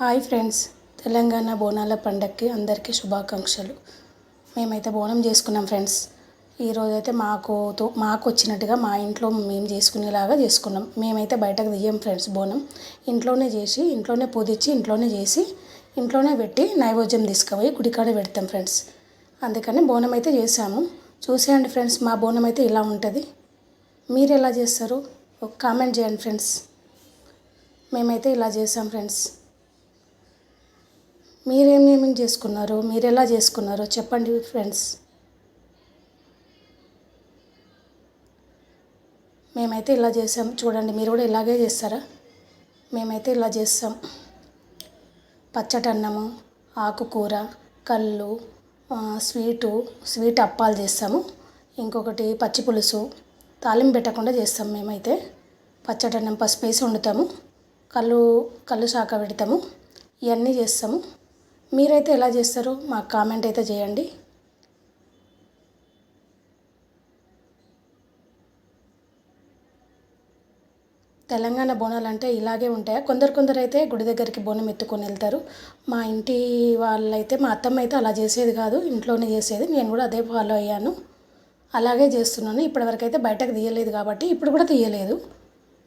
Hi friends, Telangana బోనాల పండగకి అందరికీ శుభాకాంక్షలు. మేమైతే బోనం చేసుకున్నాం ఫ్రెండ్స్. ఈరోజైతే మాకు వచ్చినట్టుగా మా ఇంట్లో మేము చేసుకునేలాగా చేసుకున్నాం. మేమైతే బయటకు తీయం ఫ్రెండ్స్. బోనం ఇంట్లోనే చేసి, ఇంట్లోనే పూజించి, ఇంట్లోనే చేసి, ఇంట్లోనే పెట్టి నైవేద్యం తీసుకుపోయి గుడికాడ పెడతాం ఫ్రెండ్స్. అందుకని బోనం అయితే చేసాము. చూసేయండి ఫ్రెండ్స్, మా బోనం అయితే ఇలా ఉంటుంది. మీరు ఎలా చేస్తారు ఒక కామెంట్ చేయండి ఫ్రెండ్స్. మేమైతే ఇలా చేసాం ఫ్రెండ్స్. మీరేమేమి చేసుకున్నారు, మీరు ఎలా చేసుకున్నారో చెప్పండి ఫ్రెండ్స్. మేమైతే ఇలా చేసాం. చూడండి, మీరు కూడా ఇలాగే చేస్తారా? మేమైతే ఇలా చేస్తాం. పచ్చటన్నము, ఆకుకూర, కళ్ళు, స్వీట్ అప్పాలు చేస్తాము. ఇంకొకటి పచ్చి పులుసు, తాలింపు పెట్టకుండా చేస్తాం. మేమైతే పచ్చటన్నం పసుపు వేసి వండుతాము. కళ్ళు శాఖ పెడతాము. ఇవన్నీ చేస్తాము. మీరైతే ఎలా చేస్తారో మాకు కామెంట్ అయితే చేయండి. తెలంగాణ బోనాలు అంటే ఇలాగే ఉంటాయా? కొందరు అయితే గుడి దగ్గరికి బోనం ఎత్తుకొని వెళ్తారు. మా ఇంటి వాళ్ళైతే, మా అత్తమ్మ అయితే అలా చేసేది కాదు, ఇంట్లోనే చేసేది. నేను కూడా అదే ఫాలో అయ్యాను, అలాగే చేస్తున్నాను. ఇప్పటివరకు అయితే బయటకు తీయలేదు కాబట్టి ఇప్పుడు కూడా తీయలేదు.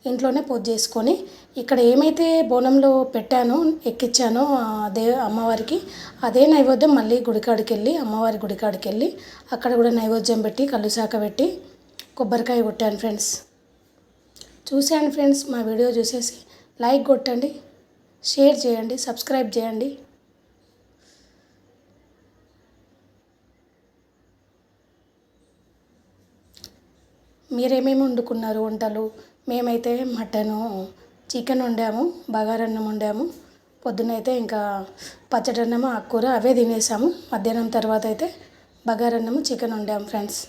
ఇంట్లోనే పూజ చేసుకొని, ఇక్కడ ఏమైతే బోనంలో పెట్టానో, ఎక్కించానో అమ్మవారికి, అదే నైవేద్యం మళ్ళీ గుడికాడికి వెళ్ళి, అమ్మవారి గుడికాడికి వెళ్ళి అక్కడ కూడా నైవేద్యం పెట్టి, కళ్ళు శాఖ పెట్టి, కొబ్బరికాయ కొట్టాను ఫ్రెండ్స్. చూసాను ఫ్రెండ్స్. మా వీడియో చూసేసి లైక్ కొట్టండి, షేర్ చేయండి, సబ్స్క్రైబ్ చేయండి. మీరేమేమి వండుకున్నారు వంటలు? మేమైతే మటను, చికెన్ వండాము, బగారన్నం వండాము. పొద్దునైతే ఇంకా పచ్చడన్నము, ఆకుకూర అవే తినేసాము. మధ్యాహ్నం తర్వాత అయితే బగారన్నము, చికెన్ వండాము ఫ్రెండ్స్.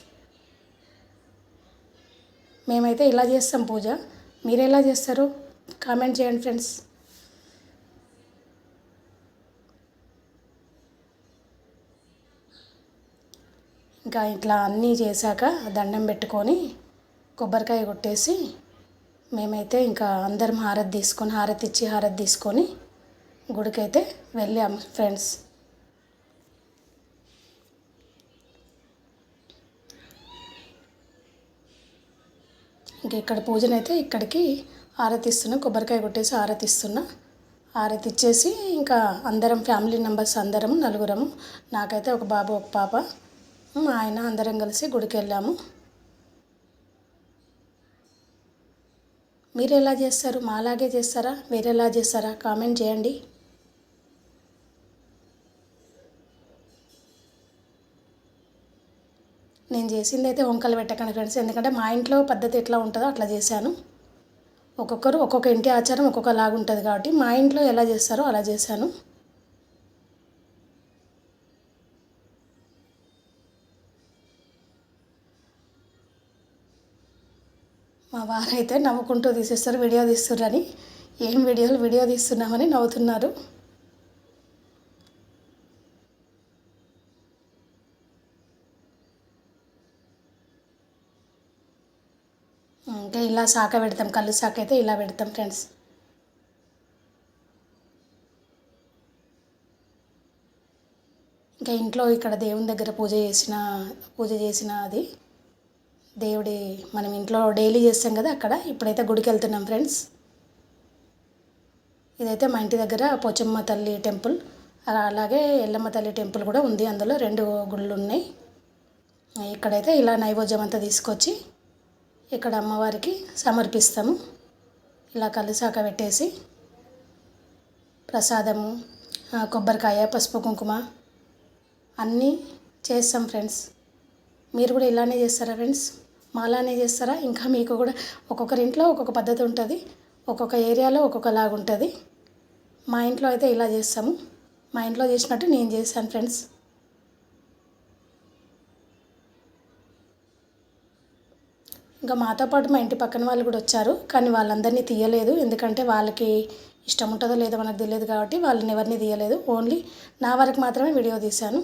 మేమైతే ఇలా చేస్తాం పూజ. మీరు ఎలా చేస్తారు కామెంట్ చేయండి ఫ్రెండ్స్. ఇంకా ఇట్లా అన్నీ చేశాక దండం పెట్టుకొని కొబ్బరికాయ కొట్టేసి మేమైతే ఇంకా అందరం హారతి తీసుకొని గుడికైతే వెళ్ళాము ఫ్రెండ్స్. ఇంక ఇక్కడ పూజనైతే ఇక్కడికి హారతిస్తున్నా, కొబ్బరికాయ కొట్టేసి హారతి ఇచ్చేసి ఇంకా అందరం ఫ్యామిలీ మెంబర్స్ అందరం నలుగురము, నాకైతే ఒక బాబు ఒక పాప, మా ఆయన, అందరం కలిసి గుడికి వెళ్ళాము. మీరు ఎలా చేస్తారు? మాలాగే చేస్తారా, వేరేలా చేస్తారా కామెంట్ చేయండి. నేను చేసింది అయితే వంకలు పెట్టకండి ఫ్రెండ్స్, ఎందుకంటే మా ఇంట్లో పద్ధతి ఎట్లా ఉంటుందో అట్లా చేశాను. ఒక్కొక్క ఇంటి ఆచారం ఒక్కొక్కలాగా ఉంటుంది కాబట్టి మా ఇంట్లో ఎలా చేస్తారో అలా చేశాను. మా వారైతే నవ్వుకుంటూ తీసేస్తారు, వీడియో తీస్తున్నారని. ఏం వీడియో తీస్తున్నామని నవ్వుతున్నారు. ఇంకా ఇలా శాఖ పెడతాం, కళ్ళు శాఖ అయితే ఇలా పెడతాం ఫ్రెండ్స్. ఇంకా ఇంట్లో ఇక్కడ దేవుని దగ్గర పూజ చేసిన అది దేవుడి, మనం ఇంట్లో డైలీ చేస్తాం కదా, అక్కడ ఇప్పుడైతే గుడికి వెళ్తున్నాం ఫ్రెండ్స్. ఇదైతే మా ఇంటి దగ్గర పోచమ్మ తల్లి టెంపుల్, అలాగే ఎల్లమ్మ తల్లి టెంపుల్ కూడా ఉంది. అందులో 2 గుళ్ళు ఉన్నాయి. ఇక్కడైతే ఇలా నైవేద్యం అంతా తీసుకొచ్చి ఇక్కడ అమ్మవారికి సమర్పిస్తాము. ఇలా కళ్ళు శాఖ పెట్టేసి ప్రసాదము, కొబ్బరికాయ, పసుపు కుంకుమ అన్నీ చేస్తాం ఫ్రెండ్స్. మీరు కూడా ఇలానే చేస్తారా ఫ్రెండ్స్? మాలానే చేస్తారా? ఇంకా మీకు కూడా ఒక్కొక్కరి ఇంట్లో ఒక్కొక్క పద్ధతి ఉంటుంది, ఒక్కొక్క ఏరియాలో ఒక్కొక్కలాగా ఉంటుంది. మా ఇంట్లో అయితే ఇలా చేస్తాము. మా ఇంట్లో చేసినట్టు నేను చేశాను ఫ్రెండ్స్. ఇంకా మాతో పాటు మా ఇంటి పక్కన వాళ్ళు కూడా వచ్చారు, కానీ వాళ్ళందరినీ తీయలేదు. ఎందుకంటే వాళ్ళకి ఇష్టం ఉంటుందో లేదో మనకు తెలియదు కాబట్టి వాళ్ళని ఎవరిని తీయలేదు. ఓన్లీ నా వరకు మాత్రమే వీడియో తీశాను.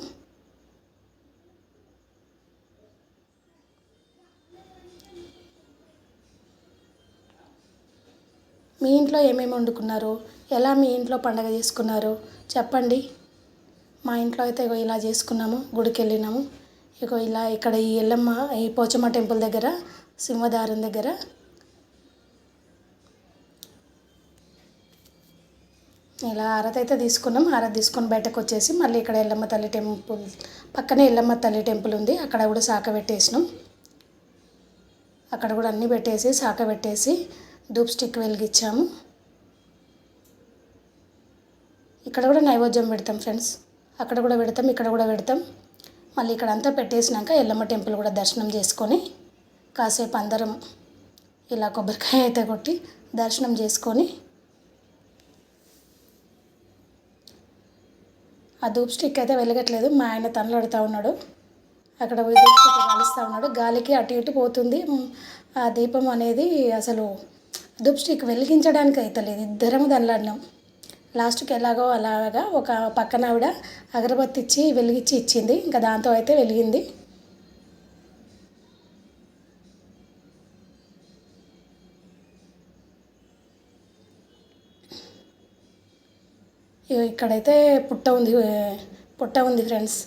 మీ ఇంట్లో ఏమేమి వండుకున్నారు? ఎలా మీ ఇంట్లో పండగ చేసుకున్నారు చెప్పండి. మా ఇంట్లో అయితే ఇగో ఇలా చేసుకున్నాము. గుడికి వెళ్ళినాము. ఇగో ఇలా ఇక్కడ ఈ ఎల్లమ్మ ఈ పోచమ్మ టెంపుల్ దగ్గర సింహదారం దగ్గర ఇలా హారతి అయితే తీసుకున్నాం. హారతి తీసుకొని బయటకు వచ్చేసి మళ్ళీ ఇక్కడ ఎల్లమ్మ తల్లి టెంపుల్ పక్కనే ఎల్లమ్మ తల్లి టెంపుల్ ఉంది. అక్కడ కూడా శాఖ పెట్టేసినాం. అక్కడ కూడా అన్నీ పెట్టేసి శాఖ పెట్టేసి ధూప్ స్టిక్ వెలిగించాము. ఇక్కడ కూడా నైవేద్యం పెడతాం ఫ్రెండ్స్. అక్కడ కూడా పెడతాం, ఇక్కడ కూడా పెడతాం. మళ్ళీ ఇక్కడ అంతా పెట్టేసినాక ఎల్లమ్మ టెంపుల్ కూడా దర్శనం చేసుకొని కాసేపు అందరం ఇలా కొబ్బరికాయ అయితే కొట్టి దర్శనం చేసుకొని ఆ ధూప్ స్టిక్ అయితే వెలగట్లేదు. మా ఆయన తనలాడుతూ ఉన్నాడు. అక్కడ పోయి ధూప్ స్టిక్ కాలుస్తూ ఉన్నాడు. గాలికి అటు ఇటు పోతుంది. ఆ దీపం అనేది అసలు ధూప్ స్టిక్ వెలిగించడానికి అవుతలేదు. ఇద్దరం తనలాడినాం. లాస్ట్కి ఎలాగో అలాగా ఒక పక్కన ఆవిడ అగరబత్తి ఇచ్చి వెలిగించి ఇచ్చింది. ఇంకా దాంతో అయితే వెలిగింది. ఇక్కడైతే పుట్ట ఉంది ఫ్రెండ్స్.